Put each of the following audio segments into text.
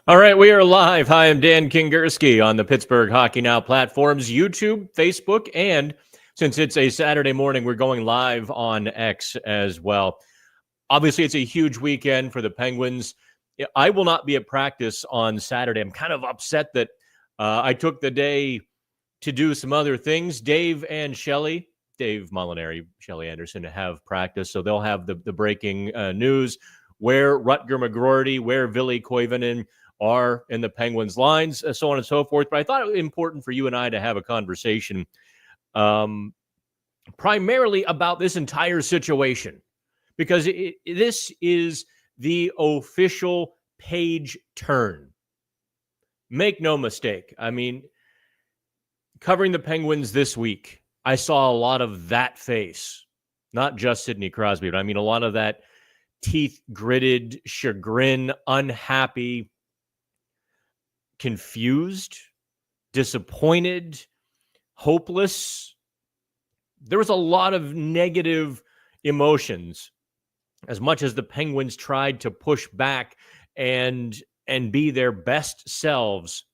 All right, we are live. Hi, I'm Dan Kingerski on the Pittsburgh Hockey Now platforms, YouTube, Facebook, and since it's a Saturday morning, we're going live on X as well. Obviously, it's a huge weekend for the Penguins. I will not be at practice on Saturday. I'm kind of upset that I took the day to do some other things. Dave and Shelly, Dave Molinari, Shelly Anderson, have practice, so they'll have the breaking news where Rutger McGroarty, where Ville Koivunen are in the Penguins' lines, so on and so forth. But I thought it was important for you and I to have a conversation primarily about this entire situation, because this is the official page turn. Make no mistake. I mean, covering the Penguins this week, I saw a lot of that face, not just Sidney Crosby, but I mean a lot of that teeth gritted, chagrin, unhappy, confused, disappointed, hopeless. There was a lot of negative emotions, as much as the Penguins tried to push back and be their best selves.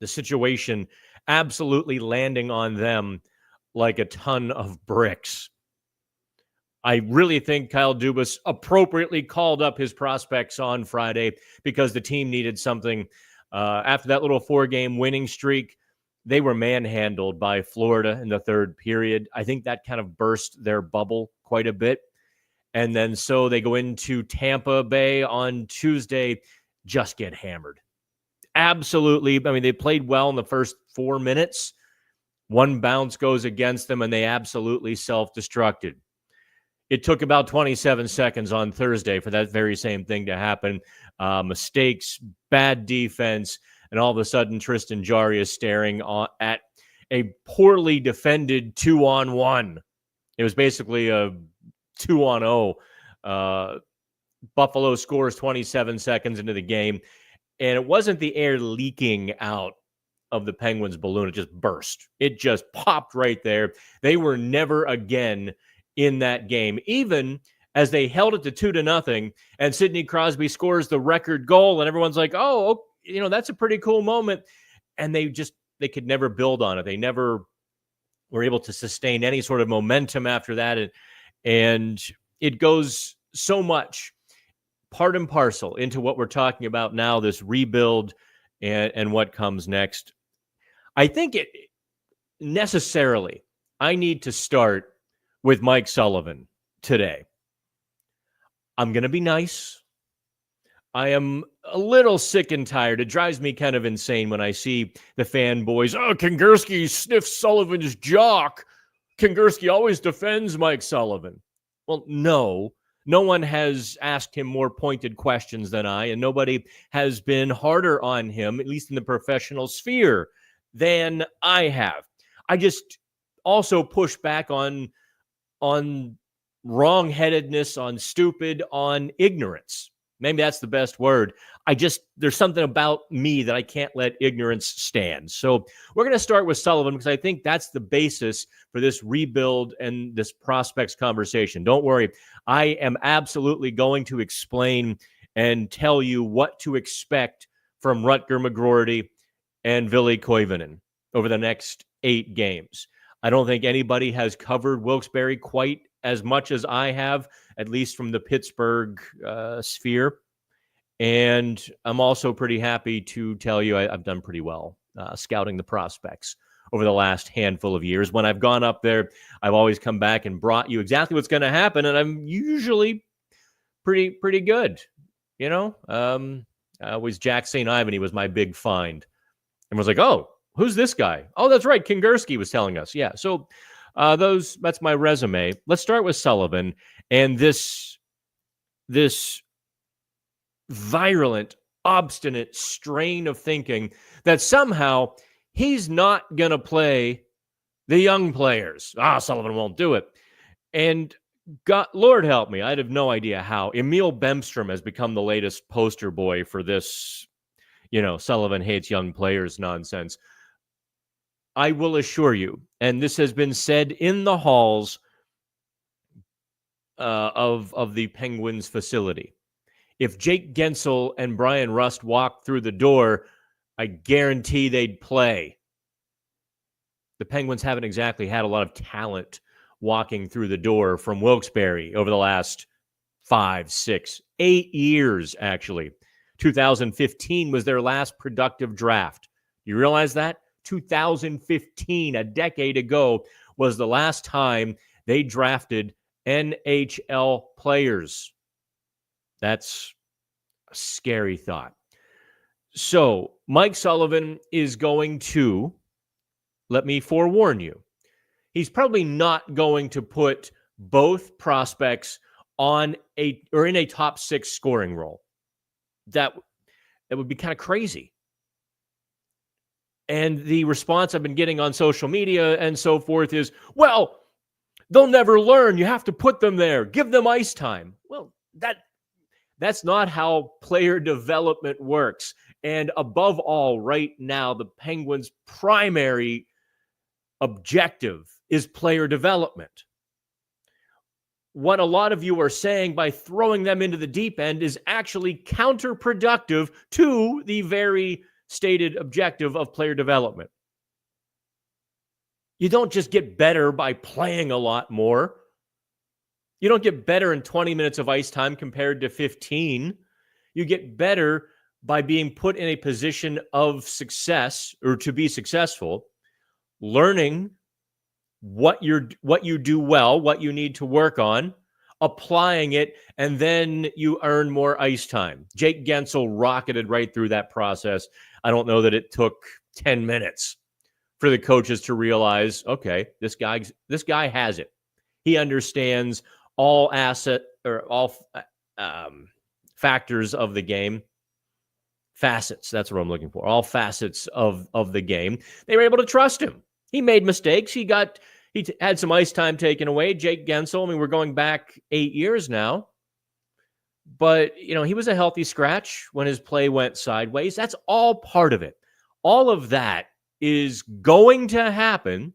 The situation absolutely landing on them like a ton of bricks. I really think Kyle Dubas appropriately called up his prospects on Friday because the team needed something. After that little 4-game winning streak, they were manhandled by Florida in the third period. I think that kind of burst their bubble quite a bit. And then so they go into Tampa Bay on Tuesday, just get hammered. Absolutely. I mean, they played well in the first 4 minutes. One bounce goes against them, and they absolutely self-destructed. It took about 27 seconds on Thursday for that very same thing to happen. Mistakes, bad defense, and all of a sudden Tristan Jarry is staring at a poorly defended 2-on-1. It was basically a 2-on-0. Buffalo scores 27 seconds into the game, and it wasn't the air leaking out of the Penguins balloon. It just burst. It just popped right there. They were never again in that game, even as they held it to 2-0, and Sidney Crosby scores the record goal, and everyone's like, oh, that's a pretty cool moment. And they could never build on it. They never were able to sustain any sort of momentum after that. And it goes so much part and parcel into what we're talking about now, this rebuild and what comes next. I think I need to start with Mike Sullivan today. I'm going to be nice. I am a little sick and tired. It drives me kind of insane when I see the fanboys. Oh, Kingerski sniffs Sullivan's jock. Kingerski always defends Mike Sullivan. Well, no one has asked him more pointed questions than I, and nobody has been harder on him, at least in the professional sphere, than I have. I just also push back on wrong-headedness, on stupid, on ignorance. Maybe that's the best word. There's something about me that I can't let ignorance stand. So we're going to start with Sullivan because I think that's the basis for this rebuild and this prospects conversation. Don't worry. I am absolutely going to explain and tell you what to expect from Rutger McGroarty and Ville Koivunen over the next 8 games. I don't think anybody has covered Wilkes-Barre quite as much as I have, at least from the Pittsburgh sphere. And I'm also pretty happy to tell you I've done pretty well scouting the prospects over the last handful of years. When I've gone up there, I've always come back and brought you exactly what's going to happen, and I'm usually pretty good. Was Jack St. Ivan. He was my big find. And was like, oh, who's this guy? Oh, that's right. Kingerski was telling us. Yeah. So that's my resume. Let's start with Sullivan and this virulent, obstinate strain of thinking that somehow he's not going to play the young players. Sullivan won't do it. And God, Lord help me, I'd have no idea how. Emil Bemstrom has become the latest poster boy for this, Sullivan hates young players nonsense. I will assure you, and this has been said in the halls of the Penguins facility, If Jake Gensel and Brian Rust walked through the door, I guarantee they'd play. The Penguins haven't exactly had a lot of talent walking through the door from Wilkes-Barre over the last 5, 6, 8 years, actually. 2015 was their last productive draft. You realize that? 2015, a decade ago, was the last time they drafted NHL players. That's a scary thought. So Mike Sullivan is going to, let me forewarn you, he's probably not going to put both prospects in a top 6 scoring role. That would be kind of crazy. And the response I've been getting on social media and so forth is, well, they'll never learn. You have to put them there. Give them ice time. Well, that's not how player development works. And above all, right now, the Penguins' primary objective is player development. What a lot of you are saying by throwing them into the deep end is actually counterproductive to the very stated objective of player development. You don't just get better by playing a lot more. You don't get better in 20 minutes of ice time compared to 15. You get better by being put in a position of success or to be successful, learning what you do well, what you need to work on, applying it, and then you earn more ice time. Jake Gensel rocketed right through that process. I don't know that it took 10 minutes for the coaches to realize, okay, this guy has it. He understands all factors of the game. Facets, that's what I'm looking for. All facets of the game. They were able to trust him. He made mistakes. He had some ice time taken away. Jake Gensel, I mean, we're going back 8 years now. But, he was a healthy scratch when his play went sideways. That's all part of it. All of that is going to happen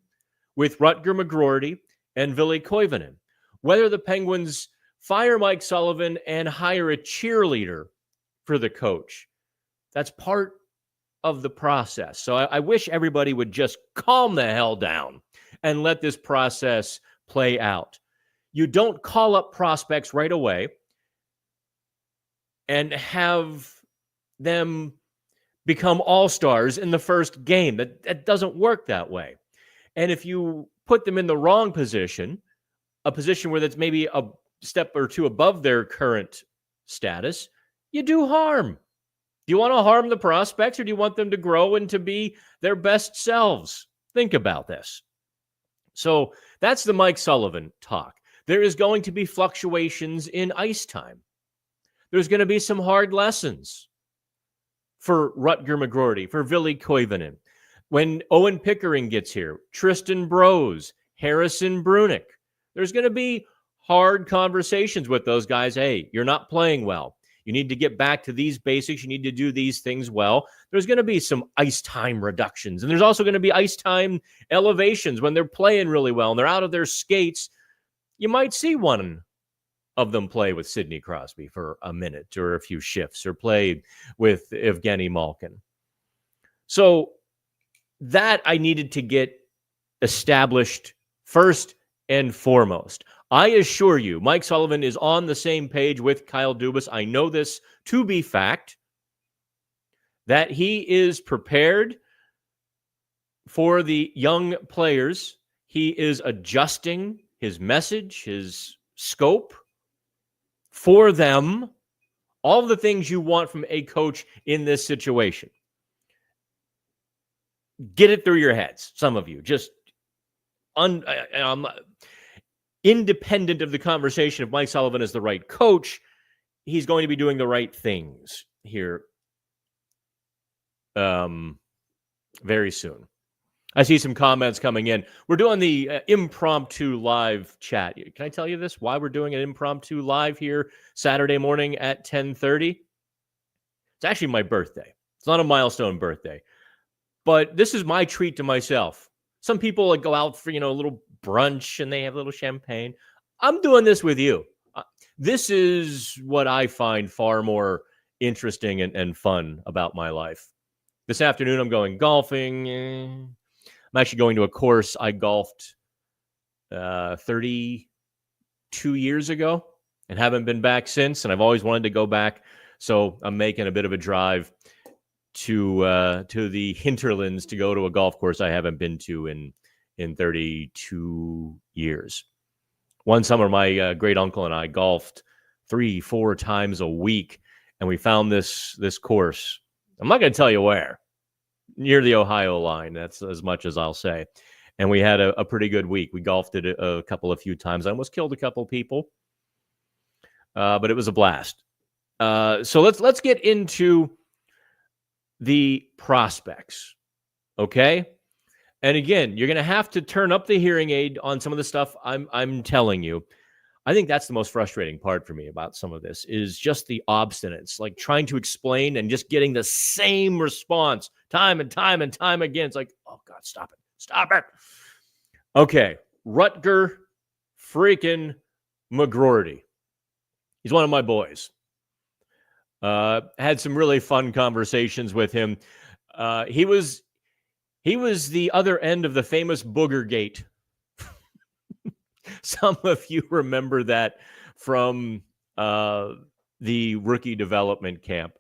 with Rutger McGroarty and Ville Koivunen. Whether the Penguins fire Mike Sullivan and hire a cheerleader for the coach, that's part of the process. So I wish everybody would just calm the hell down and let this process play out. You don't call up prospects right away and have them become all-stars in the first game. That doesn't work that way. And if you put them in the wrong position, a position where that's maybe a step or two above their current status, you do harm. Do you want to harm the prospects, or do you want them to grow and to be their best selves? Think about this. So that's the Mike Sullivan talk. There is going to be fluctuations in ice time. There's going to be some hard lessons for Rutger McGroarty, for Ville Koivunen. When Owen Pickering gets here, Tristan Brose, Harrison Brunick, there's going to be hard conversations with those guys. Hey, you're not playing well. You need to get back to these basics. You need to do these things well. There's going to be some ice time reductions. And there's also going to be ice time elevations when they're playing really well and they're out of their skates. You might see one of them play with Sidney Crosby for a minute or a few shifts, or play with Evgeny Malkin. So that I needed to get established first and foremost. I assure you, Mike Sullivan is on the same page with Kyle Dubas. I know this to be fact, that he is prepared for the young players. He is adjusting his message, his scope for them, all the things you want from a coach in this situation. Get it through your heads, some of you. Just independent of the conversation, if Mike Sullivan is the right coach, he's going to be doing the right things here very soon. I see some comments coming in. We're doing the impromptu live chat. Can I tell you this? Why we're doing an impromptu live here Saturday morning at 10:30? It's actually my birthday. It's not a milestone birthday. But this is my treat to myself. Some people go out for, a little brunch and they have a little champagne. I'm doing this with you. This is what I find far more interesting and fun about my life. This afternoon, I'm going golfing. I'm actually going to a course I golfed 32 years ago and haven't been back since. And I've always wanted to go back. So I'm making a bit of a drive to the hinterlands to go to a golf course I haven't been to in 32 years. One summer, my great uncle and I golfed 3-4 times a week, and we found this course. I'm not going to tell you where, near the Ohio line. That's as much as I'll say. And we had a pretty good week. We golfed it a few times. I almost killed a couple people, but it was a blast. So let's get into the prospects, okay? And again, you're going to have to turn up the hearing aid on some of the stuff I'm telling you. I think that's the most frustrating part for me about some of this is just the obstinance, like trying to explain and just getting the same response time and time and time again. It's like, oh God, stop it. Stop it. Okay. Rutger freaking McGroarty. He's one of my boys. Had some really fun conversations with him. He was the other end of the famous Booger Gate. Some of you remember that from the rookie development camp.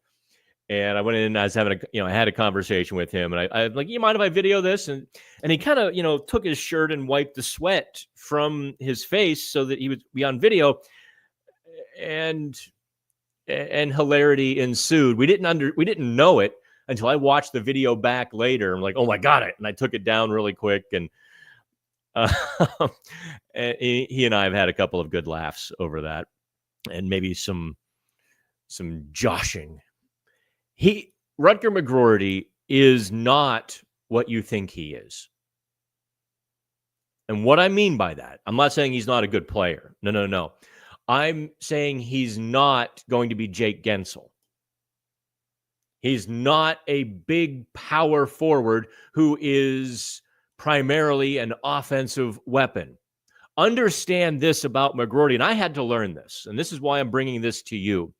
And I went in and I was having I had a conversation with him, and I like, you mind if I video this? And he kind of, took his shirt and wiped the sweat from his face so that he would be on video. And hilarity ensued. We didn't know it until I watched the video back later. I'm like, oh my God, and I took it down really quick. And he and I have had a couple of good laughs over that, and maybe some joshing. Rutger McGroarty is not what you think he is. And what I mean by that, I'm not saying he's not a good player. No. I'm saying he's not going to be Jake Gensel. He's not a big power forward who is primarily an offensive weapon. Understand this about McGroarty, and I had to learn this, and this is why I'm bringing this to you.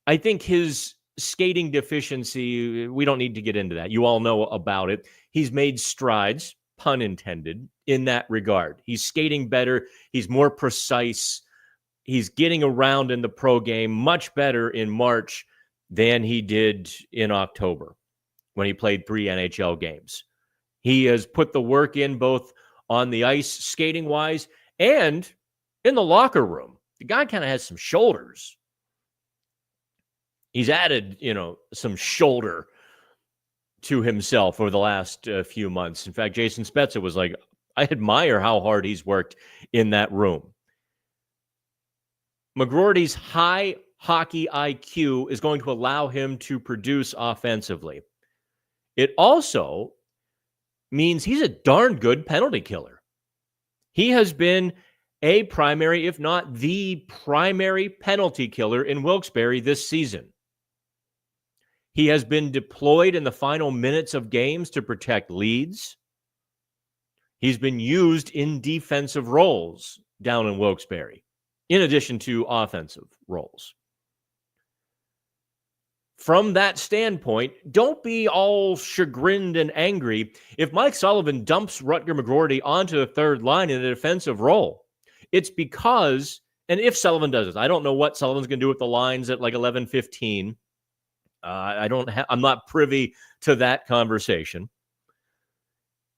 I think his skating deficiency, we don't need to get into that. You all know about it. He's made strides, pun intended, in that regard. He's skating better. He's more precise. He's getting around in the pro game much better in March than he did in October when he played 3 NHL games. He has put the work in both on the ice, skating-wise, and in the locker room. The guy kind of has some shoulders. He's added, some shoulder to himself over the last few months. In fact, Jason Spezza was like, I admire how hard he's worked in that room. McGroarty's high hockey IQ is going to allow him to produce offensively. It also means he's a darn good penalty killer. He has been a primary, if not the primary penalty killer in Wilkes-Barre this season. He has been deployed in the final minutes of games to protect leads. He's been used in defensive roles down in Wilkes-Barre, in addition to offensive roles. From that standpoint, don't be all chagrined and angry if Mike Sullivan dumps Rutger McGroarty onto the third line in a defensive role. It's because, and if Sullivan does this, I don't know what Sullivan's going to do with the lines at like 11:15. I'm not privy to that conversation.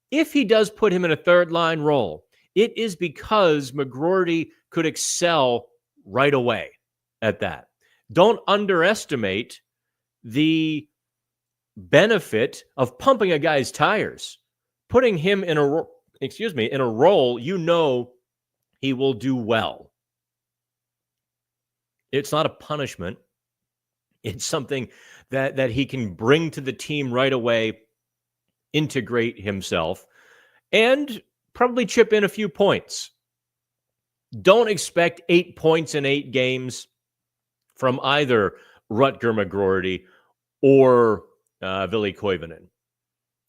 If he does put him in a third line role, it is because McGroarty could excel right away at that. Don't underestimate the benefit of pumping a guy's tires, putting him in a role he will do well. It's not a punishment. It's something that he can bring to the team right away, integrate himself, and probably chip in a few points. Don't expect 8 points in 8 games from either Rutger McGroarty or Ville Koivunen.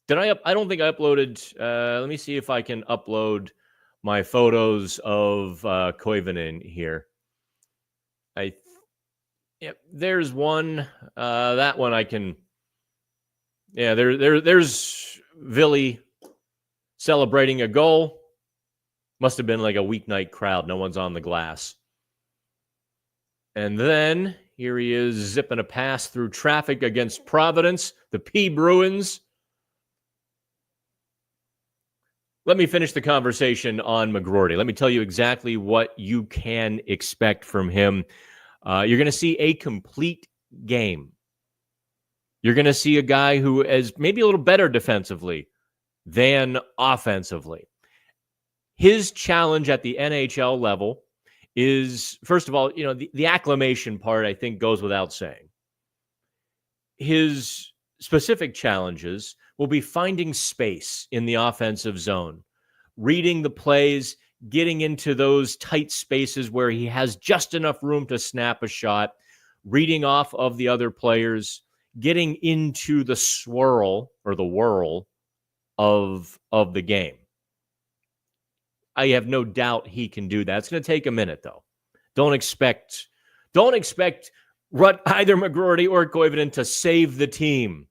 I don't think I uploaded. Let me see if I can upload my photos of Koivunen here. Yep, there's one. That one I can. Yeah, there's Ville celebrating a goal. Must have been like a weeknight crowd. No one's on the glass. And then here he is zipping a pass through traffic against Providence, the P Bruins. Let me finish the conversation on McGroarty. Let me tell you exactly what you can expect from him. You're going to see a complete game. You're going to see a guy who is maybe a little better defensively than offensively. His challenge at the NHL level is, first of all, the acclimation part, I think, goes without saying. His specific challenges will be finding space in the offensive zone, reading the plays, getting into those tight spaces where he has just enough room to snap a shot, reading off of the other players, getting into the swirl or the whirl of the game. I have no doubt he can do that. It's going to take a minute, though. Don't expect either McGroarty or Koivunen to save the team.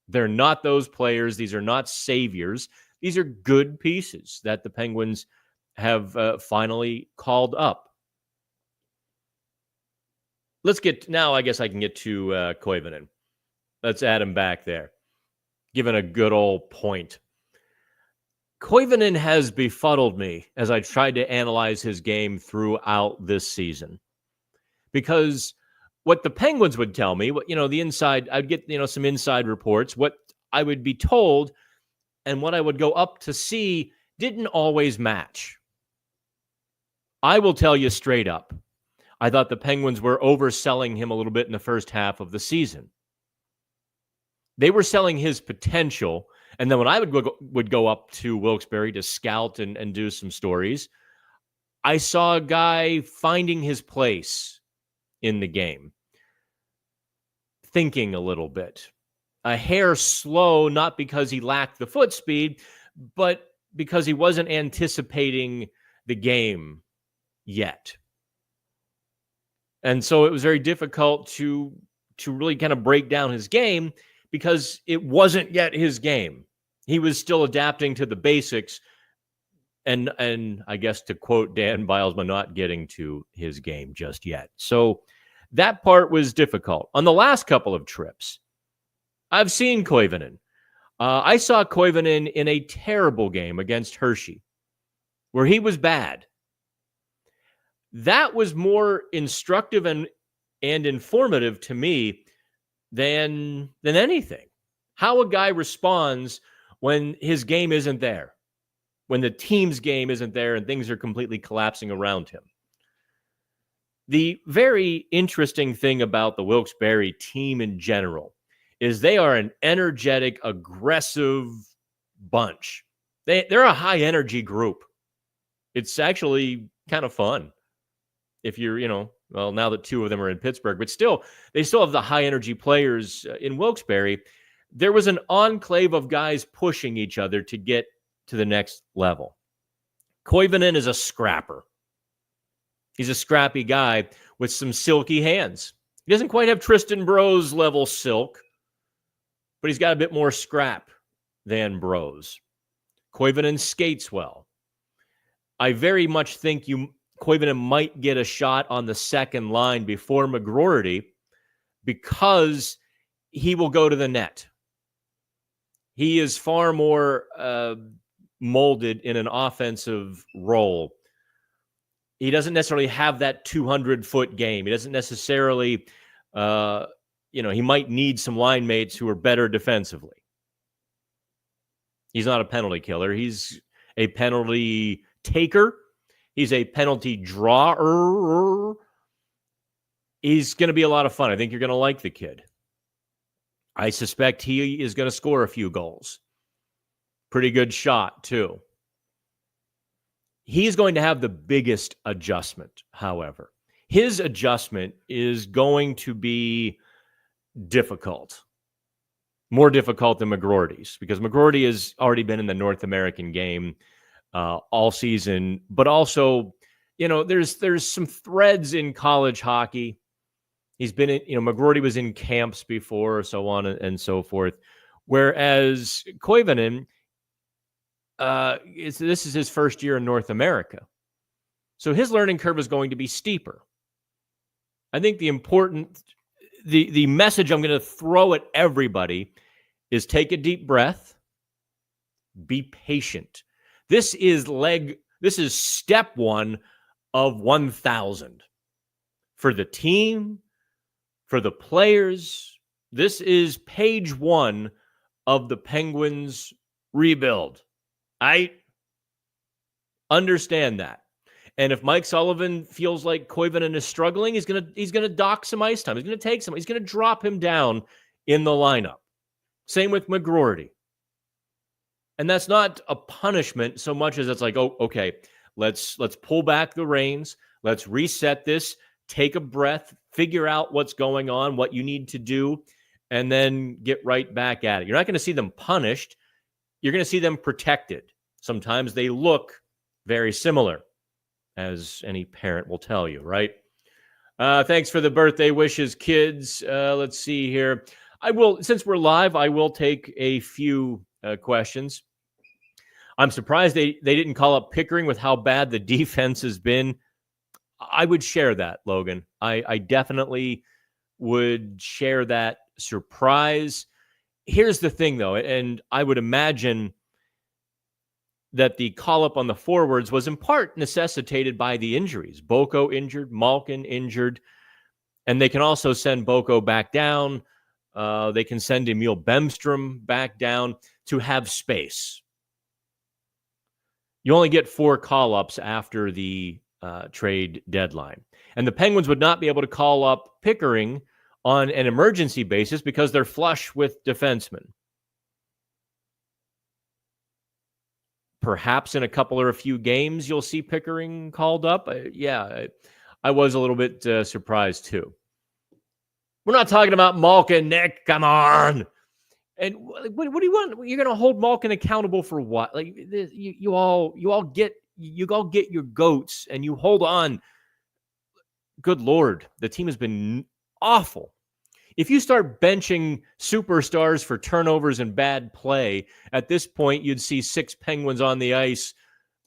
They're not those players. These are not saviors. These are good pieces that the Penguins have finally called up. Let's get now. I guess I can get to Koivunen. Let's add him back there. Given a good old point. Koivunen has befuddled me as I tried to analyze his game throughout this season. Because what the Penguins would tell me, the inside, I'd get, some inside reports. What I would be told and what I would go up to see didn't always match. I will tell you straight up, I thought the Penguins were overselling him a little bit in the first half of the season. They were selling his potential. And then when I would go up to Wilkes-Barre to scout and do some stories, I saw a guy finding his place in the game, thinking a little bit, a hair slow, not because he lacked the foot speed, but because he wasn't anticipating the game yet. And so it was very difficult to really kind of break down his game because it wasn't yet his game. He was still adapting to the basics and I guess to quote Dan Bilesma, not getting to his game just yet. So that part was difficult. On the last couple of trips, I've seen Koivunen. I saw Koivunen in a terrible game against Hershey where he was bad. That was more instructive and informative to me than anything. How a guy responds when his game isn't there, when the team's game isn't there and things are completely collapsing around him. The very interesting thing about the Wilkes-Barre team in general is they are an energetic, aggressive bunch. They're a high-energy group. It's actually kind of fun if you're, now that two of them are in Pittsburgh, but still, they still have the high-energy players in Wilkes-Barre. There was an enclave of guys pushing each other to get to the next level. Koivunen is a scrapper. He's a scrappy guy with some silky hands. He doesn't quite have Tristan Brose level silk, but he's got a bit more scrap than Brose. Koivunen skates well. I very much think Koivunen might get a shot on the second line before McGroarty because he will go to the net. He is far more molded in an offensive role. He doesn't necessarily have that 200-foot game. He doesn't necessarily, he might need some line mates who are better defensively. He's not a penalty killer. He's a penalty taker. He's a penalty drawer. He's going to be a lot of fun. I think you're going to like the kid. I suspect he is going to score a few goals. Pretty good shot, too. He's going to have the biggest adjustment, however. His adjustment is going to be difficult. More difficult than McGroarty's, because McGroarty has already been in the North American game all season. But also, there's some threads in college hockey He's been in, McGroarty was in camps before, so on and so forth. Whereas Koivunen, this is his first year in North America. So his learning curve is going to be steeper. I think the message I'm going to throw at everybody is take a deep breath, be patient. This is step one of 1,000 for the team, for the players. This is page one of the Penguins rebuild. I understand that. And if Mike Sullivan feels like Koivunen is struggling, he's gonna dock some ice time. He's gonna take some. He's gonna drop him down in the lineup. Same with McGroarty. And that's not a punishment so much as it's like, oh, okay, let's pull back the reins. Let's reset this. Take a breath. Figure out what's going on, what you need to do, and then get right back at it. You're not going to see them punished. You're going to see them protected. Sometimes they look very similar, as any parent will tell you, right? Thanks for the birthday wishes, kids. Let's see here. Since we're live, I will take a few questions. I'm surprised they didn't call up Pickering with how bad the defense has been. I would share that, Logan. I definitely would share that surprise. Here's the thing, though, and I would imagine that the call-up on the forwards was in part necessitated by the injuries. Boko injured, Malkin injured, and they can also send Boko back down. They can send Emil Bemstrom back down to have space. You only get 4 call-ups after the trade deadline. And the Penguins would not be able to call up Pickering on an emergency basis because they're flush with defensemen. Perhaps in a few games, you'll see Pickering called up. I was a little bit surprised, too. We're not talking about Malkin, Nick. Come on. And what do you want? You're going to hold Malkin accountable for what? Like you all get your goats and you hold on. Good Lord, the team has been awful. If you start benching superstars for turnovers and bad play, at this point, you'd see 6 Penguins on the ice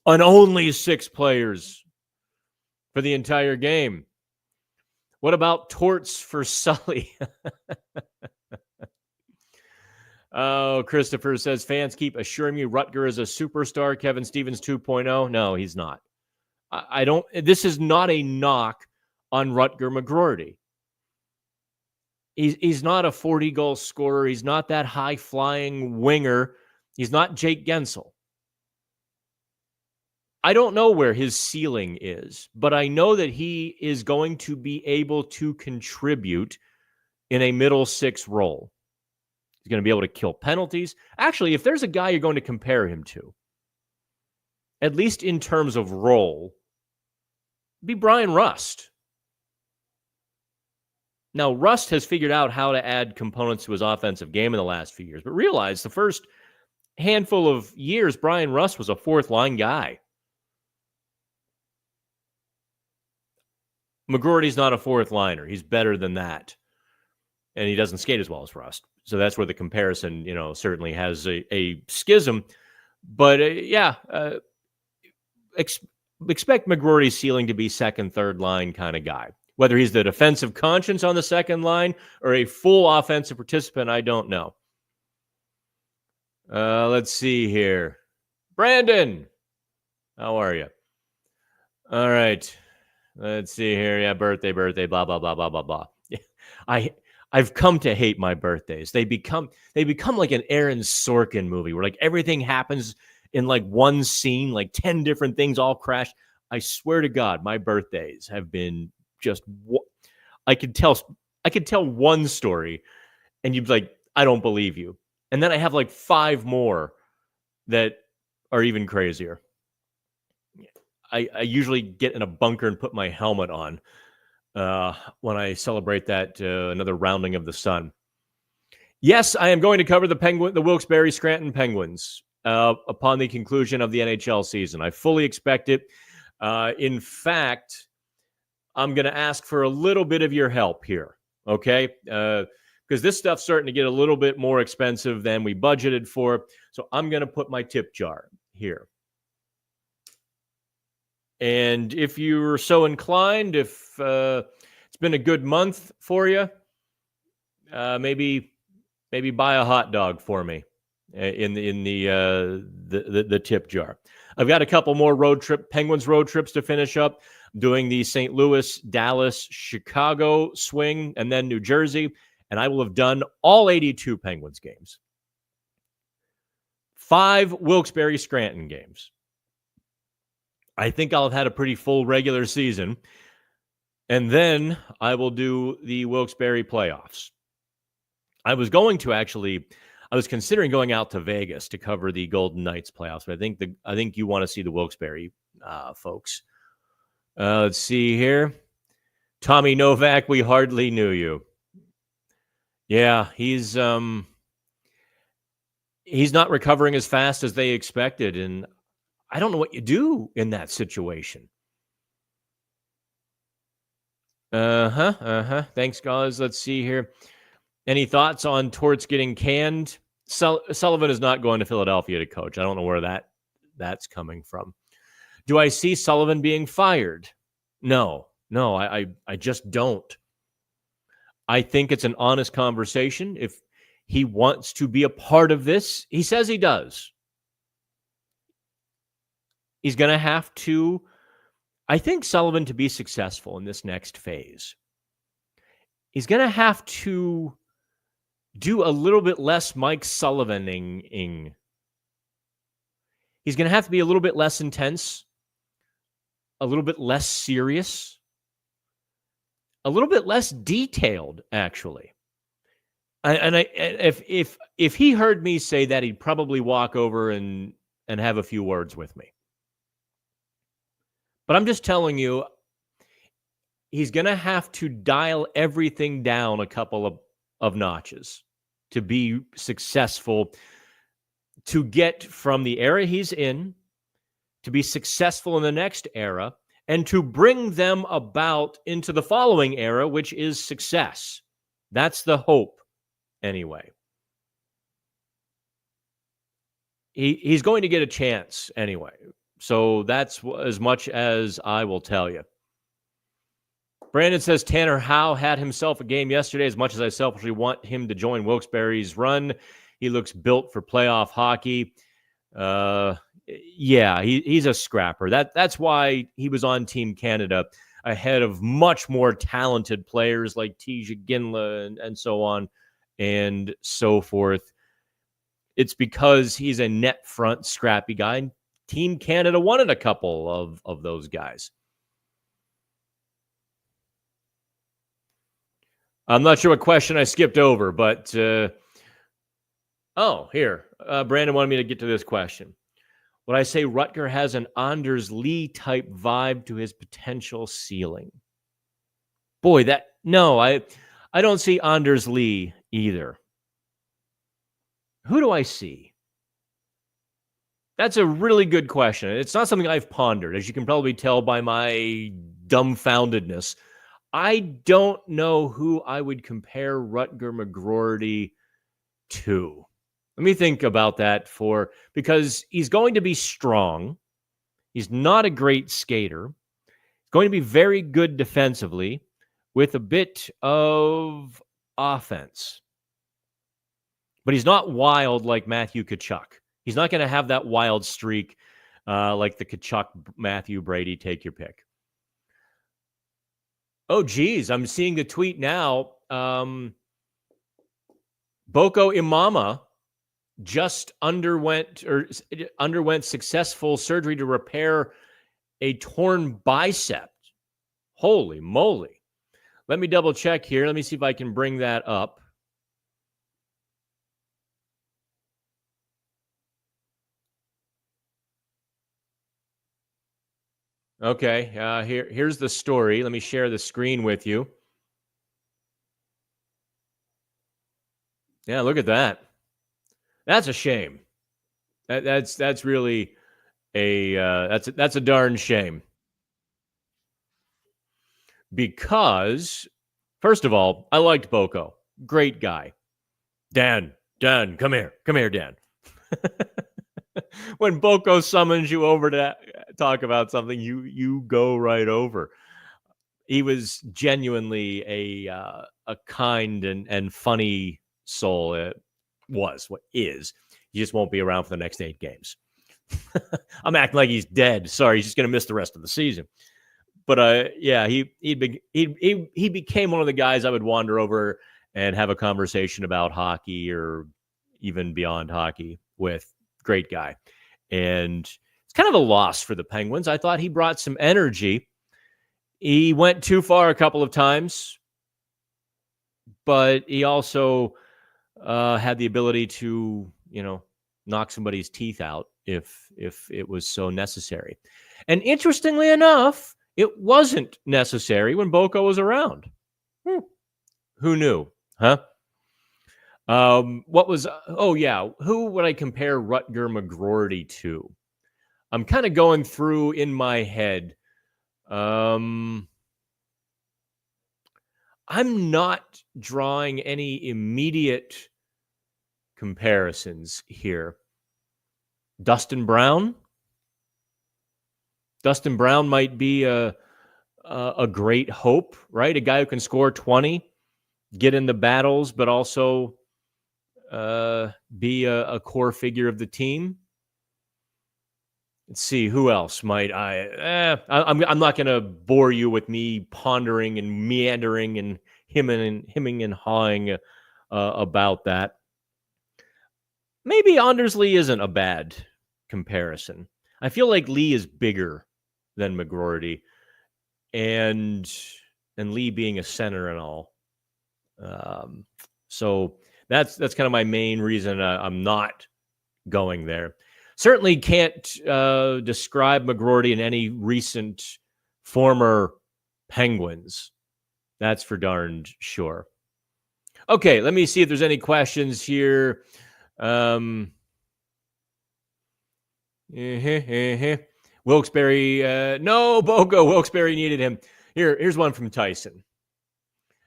and only 6 players for the entire game. What about torts for Sully? Oh, Christopher says, fans keep assuring me Rutger is a superstar, Kevin Stevens 2.0. No, he's not. This is not a knock on Rutger McGroarty. He's not a 40-goal scorer. He's not that high-flying winger. He's not Jake Gensel. I don't know where his ceiling is, but I know that he is going to be able to contribute in a middle 6 role. He's going to be able to kill penalties. Actually, if there's a guy you're going to compare him to, at least in terms of role, be Brian Rust. Now, Rust has figured out how to add components to his offensive game in the last few years, but realize the first handful of years, Brian Rust was a 4th-line guy. McGroarty's not a 4th-liner. He's better than that. And he doesn't skate as well as Rust. So that's where the comparison, certainly has a schism. But, expect McGroarty's ceiling to be 2nd, 3rd line kind of guy. Whether he's the defensive conscience on the 2nd line or a full offensive participant, I don't know. Let's see here. Brandon, how are you? All right. Let's see here. Yeah, birthday, blah, blah, blah, blah, blah, blah. I've come to hate my birthdays. They become like an Aaron Sorkin movie where like everything happens in like one scene, like 10 different things all crash. I swear to God, my birthdays have been just, I could tell one story and you'd be like, I don't believe you. And then I have like 5 more that are even crazier. I usually get in a bunker and put my helmet on when I celebrate that another rounding of the sun. Yes, I am going to cover the Wilkes-Barre Scranton Penguins upon the conclusion of the NHL season. I fully expect it. In fact, I'm going to ask for a little bit of your help here. Okay. Because this stuff's starting to get a little bit more expensive than we budgeted for. So I'm going to put my tip jar here. And if you're so inclined, if it's been a good month for you, maybe buy a hot dog for me in the tip jar. I've got a couple more Penguins road trips to finish up. I'm doing the St. Louis, Dallas, Chicago swing, and then New Jersey, and I will have done all 82 Penguins games. 5 Wilkes-Barre Scranton games. I think I'll have had a pretty full regular season. And then I will do the Wilkes-Barre playoffs. I was considering going out to Vegas to cover the Golden Knights playoffs, but I think you want to see the Wilkes-Barre folks. Let's see here. Tommy Novak, we hardly knew you. Yeah, he's not recovering as fast as they expected, and I don't know what you do in that situation. Thanks, guys. Let's see here. Any thoughts on Torts getting canned? Sullivan is not going to Philadelphia to coach. I don't know where that's coming from. Do I see Sullivan being fired? No, I just don't. I think it's an honest conversation. If he wants to be a part of this, he says he does. He's going to have to, I think Sullivan, to be successful in this next phase, he's going to have to do a little bit less Mike Sullivaning. He's going to have to be a little bit less intense, a little bit less serious, a little bit less detailed, actually. If he heard me say that, he'd probably walk over and have a few words with me. But I'm just telling you, he's going to have to dial everything down a couple of notches to be successful, to get from the era he's in, to be successful in the next era, and to bring them about into the following era, which is success. That's the hope, anyway. He's going to get a chance anyway. So that's as much as I will tell you. Brandon says Tanner Howe had himself a game yesterday. As much as I selfishly want him to join Wilkes-Barre's run, he looks built for playoff hockey. Yeah, he's a scrapper. That's why he was on Team Canada ahead of much more talented players like Tija Ginla and so on and so forth. It's because he's a net front scrappy guy. And Team Canada wanted a couple of those guys. I'm not sure what question I skipped over, but here. Brandon wanted me to get to this question. Would I say Rutger has an Anders Lee type vibe to his potential ceiling? Boy, I don't see Anders Lee either. Who do I see? That's a really good question. It's not something I've pondered, as you can probably tell by my dumbfoundedness. I don't know who I would compare Rutger McGroarty to. Let me think about that because he's going to be strong. He's not a great skater. He's going to be very good defensively with a bit of offense. But he's not wild like Matthew Tkachuk. He's not going to have that wild streak like the Tkachuk, Matthew Brady, take your pick. Oh, geez. I'm seeing the tweet now. Boko Imama just underwent successful surgery to repair a torn bicep. Holy moly. Let me double check here. Let me see if I can bring that up. Okay, here's the story. Let me share the screen with you. Yeah, look at that. That's a shame. That's really that's a darn shame. Because First of all, I liked Boko. Great guy. Dan, come here. Come here, Dan. When Boko summons you over to talk about something, you go right over. He was genuinely a kind and funny soul. It was what is. He just won't be around for the next 8 games. I'm acting like he's dead. Sorry, he's just going to miss the rest of the season. But yeah, he became one of the guys I would wander over and have a conversation about hockey or even beyond hockey with. Great guy. And it's kind of a loss for the Penguins. I thought he brought some energy. He went too far a couple of times, but he also had the ability to, knock somebody's teeth out if it was so necessary. And interestingly enough, it wasn't necessary when Boko was around. Who knew? Huh? Who would I compare Rutger McGroarty to? I'm kind of going through in my head. I'm not drawing any immediate comparisons here. Dustin Brown might be a great hope, right? A guy who can score 20, get in the battles, but also be a core figure of the team. Let's see, who else might I'm not going to bore you with me pondering and meandering and hemming and hawing about that. Maybe Anders Lee isn't a bad comparison. I feel like Lee is bigger than McGroarty, and Lee being a center and all. So that's kind of my main reason I'm not going there. Certainly can't describe McGroarty in any recent former Penguins. That's for darned sure. Okay, let me see if there's any questions here. Wilkes-Barre, no, Boko. Wilkes-Barre needed him. Here's one from Tyson.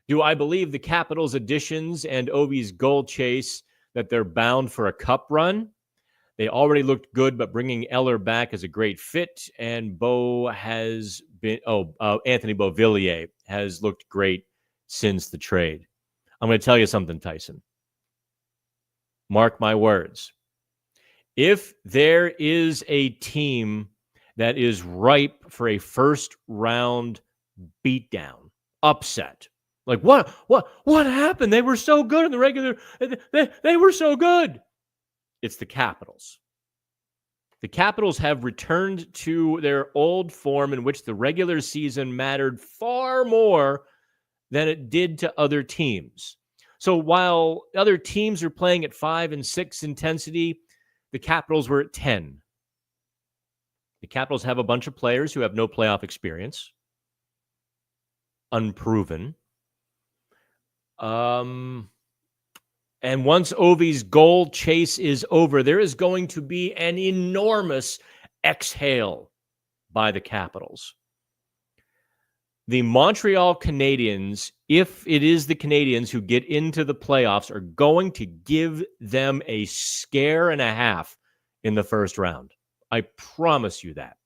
Do I believe the Capitals' additions and Ovi's goal chase that they're bound for a cup run? They already looked good, but bringing Eller back is a great fit. And Anthony Beauvillier has looked great since the trade. I'm going to tell you something, Tyson. Mark my words. If there is a team that is ripe for a first round beatdown, upset, like what happened? They were so good in the regular. They were so good. It's the Capitals. The Capitals have returned to their old form in which the regular season mattered far more than it did to other teams. So while other teams are playing at 5 and 6 intensity, the Capitals were at 10. The Capitals have a bunch of players who have no playoff experience. Unproven. And once Ovi's goal chase is over, there is going to be an enormous exhale by the Capitals. The Montreal Canadiens, if it is the Canadiens who get into the playoffs, are going to give them a scare and a half in the first round. I promise you that.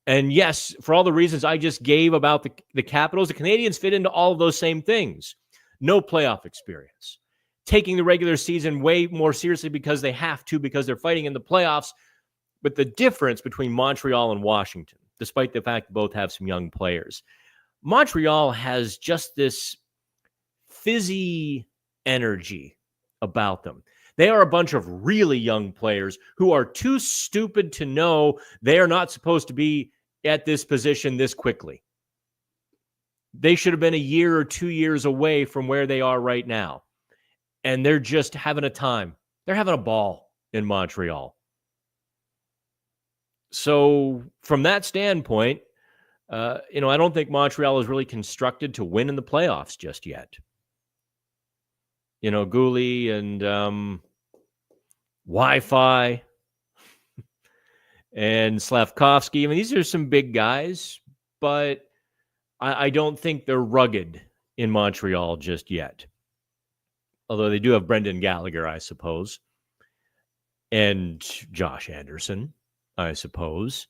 And yes, for all the reasons I just gave about the Capitals, the Canadiens fit into all of those same things. No playoff experience. Taking the regular season way more seriously because they have to, because they're fighting in the playoffs. But the difference between Montreal and Washington, despite the fact that both have some young players, Montreal has just this fizzy energy about them. They are a bunch of really young players who are too stupid to know they are not supposed to be at this position this quickly. They should have been a year or 2 years away from where they are right now. And they're just having a time. They're having a ball in Montreal. So from that standpoint, I don't think Montreal is really constructed to win in the playoffs just yet. Goulet and Wi-Fi and Slavkovsky. I mean, these are some big guys, but I don't think they're rugged in Montreal just yet. Although they do have Brendan Gallagher, I suppose, and Josh Anderson, I suppose.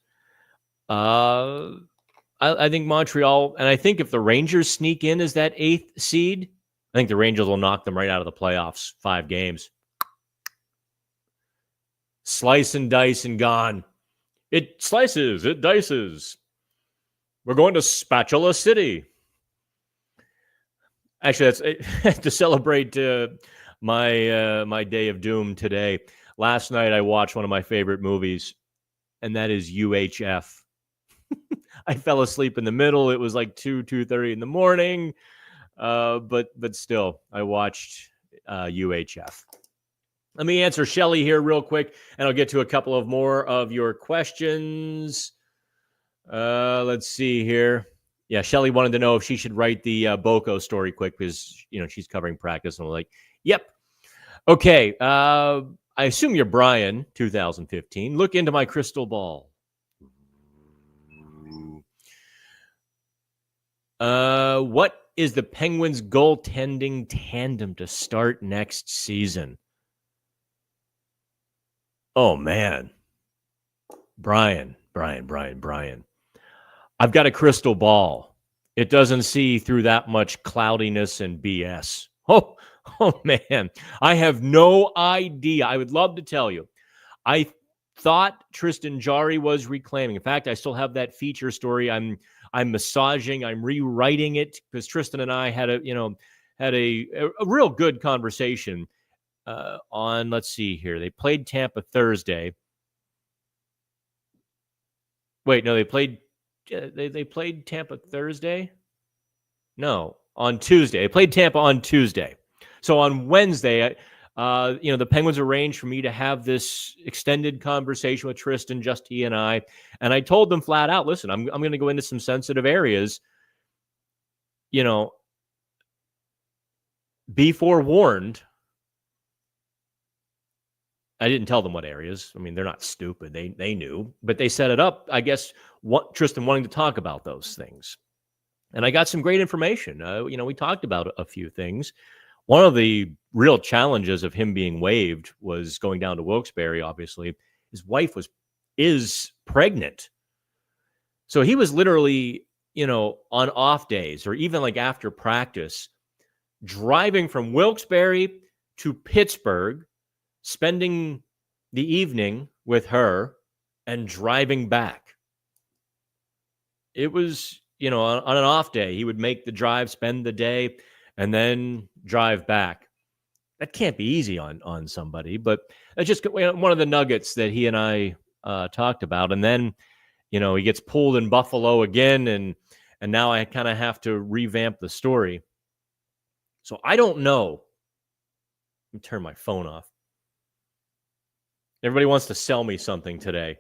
I think Montreal, and I think if the Rangers sneak in as that 8th seed, I think the Rangers will knock them right out of the playoffs. 5 games. Slice and dice and gone. It slices, it dices. We're going to Spatula City. Actually, that's to celebrate my day of doom today. Last night, I watched one of my favorite movies, and that is UHF. I fell asleep in the middle. It was like 2:30 in the morning. But still, I watched UHF. Let me answer Shelly here real quick, and I'll get to a couple of more of your questions. Let's see here. Yeah, Shelly wanted to know if she should write the Boko story quick because, she's covering practice. And I'm like, yep. Okay. I assume you're Brian, 2015. Look into my crystal ball. What is the Penguins' goaltending tandem to start next season? Oh, man. Brian. I've got a crystal ball. It doesn't see through that much cloudiness and BS. Oh, man. I have no idea. I would love to tell you. I thought Tristan Jarry was reclaiming. In fact, I still have that feature story. I'm massaging. I'm rewriting it because Tristan and I had a real good conversation on. Let's see here. They played Tampa Thursday. Wait, no, they played Tampa Thursday. No, on Tuesday. They played Tampa on Tuesday. So on Wednesday, the Penguins arranged for me to have this extended conversation with Tristan, just he and I. And I told them flat out, listen, I'm going to go into some sensitive areas. Be forewarned. I didn't tell them what areas. I mean, they're not stupid. They knew. But they set it up, I guess, Tristan wanting to talk about those things. And I got some great information. We talked about a few things. One of the real challenges of him being waived was going down to Wilkes-Barre, obviously. His wife is pregnant. So he was literally, on off days or even like after practice, driving from Wilkes-Barre to Pittsburgh, spending the evening with her and driving back. It was, on an off day, he would make the drive, spend the day, and then drive back. That can't be easy on somebody, but that's just one of the nuggets that he and I talked about. And then, he gets pulled in Buffalo again, and now I kind of have to revamp the story. So I don't know. Let me turn my phone off. Everybody wants to sell me something today.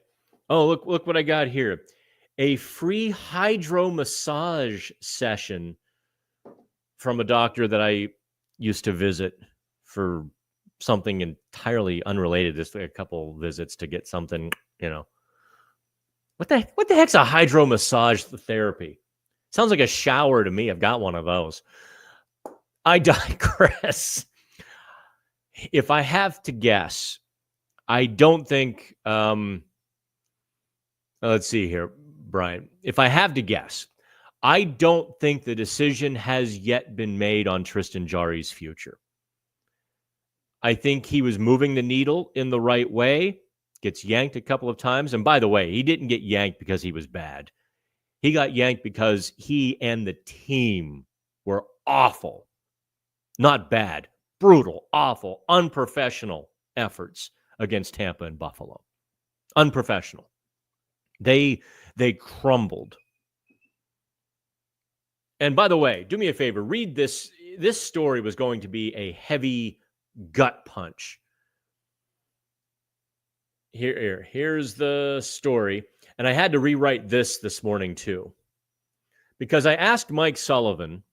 Oh, look what I got here. A free hydro massage session from a doctor that I used to visit for something entirely unrelated. Just a couple visits to get something, What the heck's a hydro massage therapy? Sounds like a shower to me. I've got one of those. I digress. If I have to guess, I don't think, let's see here, Brian. If I have to guess, I don't think the decision has yet been made on Tristan Jarry's future. I think he was moving the needle in the right way, gets yanked a couple of times. And by the way, he didn't get yanked because he was bad. He got yanked because he and the team were awful. Not bad, brutal, awful, unprofessional efforts against Tampa and Buffalo. Unprofessional. They crumbled. And by the way, do me a favor, read this. This story was going to be a heavy gut punch. Here's the story. And I had to rewrite this morning too. Because I asked Mike Sullivan,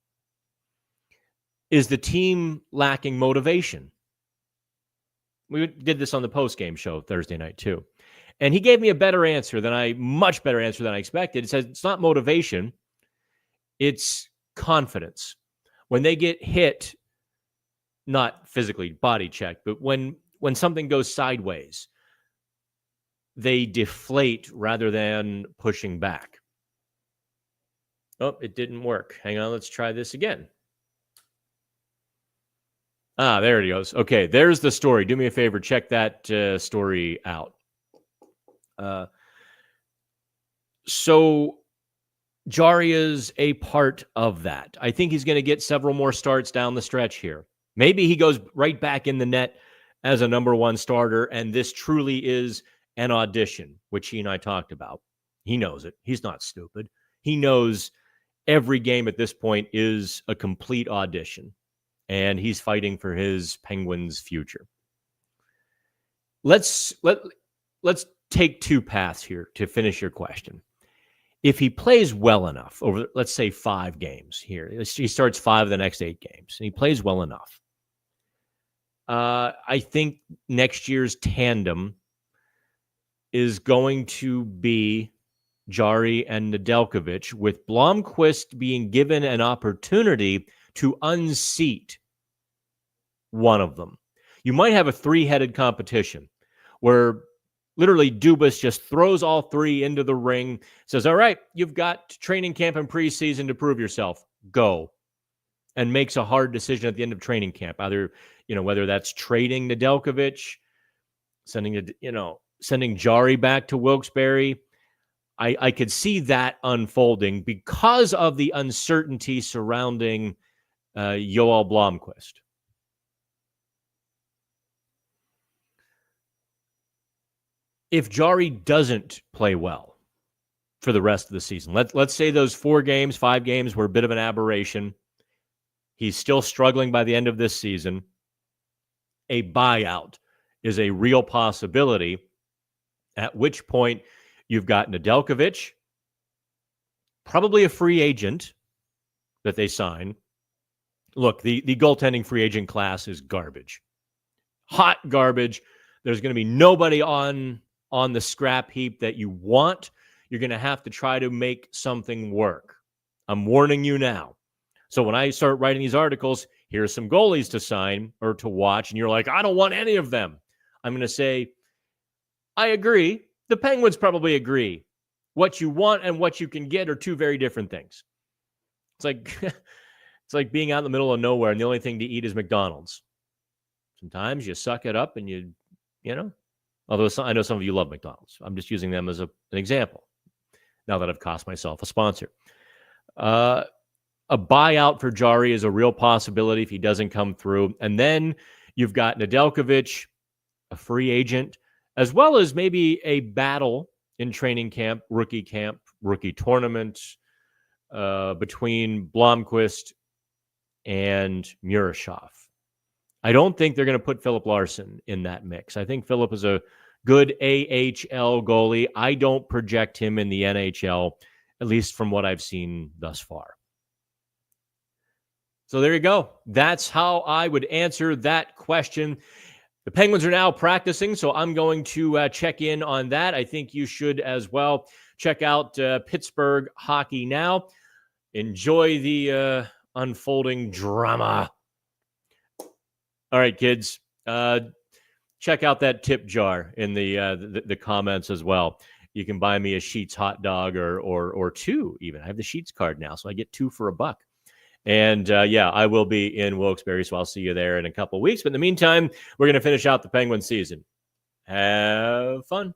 is the team lacking motivation? We did this on the post-game show Thursday night too. And he gave me a much better answer than I expected. He says it's not motivation, it's confidence. when they get hit, not physically body check, but when something goes sideways, they deflate rather than pushing back. Oh, it didn't work. Hang on, let's try this again. Ah, there it goes. Okay, there's the story. Do me a favor, check that story out. So Jarry is a part of that. I think he's going to get several more starts down the stretch here. Maybe he goes right back in the net as a number one starter, and this truly is an audition, which he and I talked about. He knows it. He's not stupid. He knows every game at this point is a complete audition, and he's fighting for his Penguins' future. Let's take two paths here to finish your question. If he plays well enough over, let's say, 5 games here, he starts 5 of the next 8 games, and he plays well enough, I think next year's tandem is going to be Jarry and Nedeljkovic, with Blomqvist being given an opportunity to unseat one of them. You might have a 3-headed competition where literally Dubas just throws all 3 into the ring, says, all right, you've got training camp and preseason to prove yourself. Go. And makes a hard decision at the end of training camp. Either, whether that's trading Nedeljkovic, sending Jarry back to Wilkes-Barre. I could see that unfolding because of the uncertainty surrounding Joel Blomqvist. If Jarry doesn't play well for the rest of the season, let's say those 5 games were a bit of an aberration. He's still struggling by the end of this season. A buyout is a real possibility, at which point you've got Nedeljkovic, probably a free agent that they sign. Look, the goaltending free agent class is garbage. Hot garbage. There's going to be nobody on the scrap heap that you want. You're going to have to try to make something work. I'm warning you now. So when I start writing these articles, here's some goalies to sign or to watch, and you're like, I don't want any of them. I'm going to say, I agree. The Penguins probably agree. What you want and what you can get are 2 very different things. It's like being out in the middle of nowhere and the only thing to eat is McDonald's. Sometimes you suck it up and you although I know some of you love McDonald's. I'm just using them as an example now that I've cost myself a sponsor. A buyout for Jarry is a real possibility if he doesn't come through. And then you've got Nedeljkovic, a free agent, as well as maybe a battle in training camp, rookie tournament between Blomqvist and Murashov. I don't think they're going to put Philip Larson in that mix. I think Philip is a good AHL goalie. I don't project him in the NHL, at least from what I've seen thus far. So there you go. That's how I would answer that question. The Penguins are now practicing, so I'm going to check in on that. I think you should as well. Check out Pittsburgh Hockey Now. Enjoy the unfolding drama. All right, kids. Check out that tip jar in the comments as well. You can buy me a Sheetz hot dog or 2 even. I have the Sheetz card now, so I get 2 for $1. And I will be in Wilkes-Barre, so I'll see you there in a couple of weeks. But in the meantime, we're going to finish out the Penguin season. Have fun.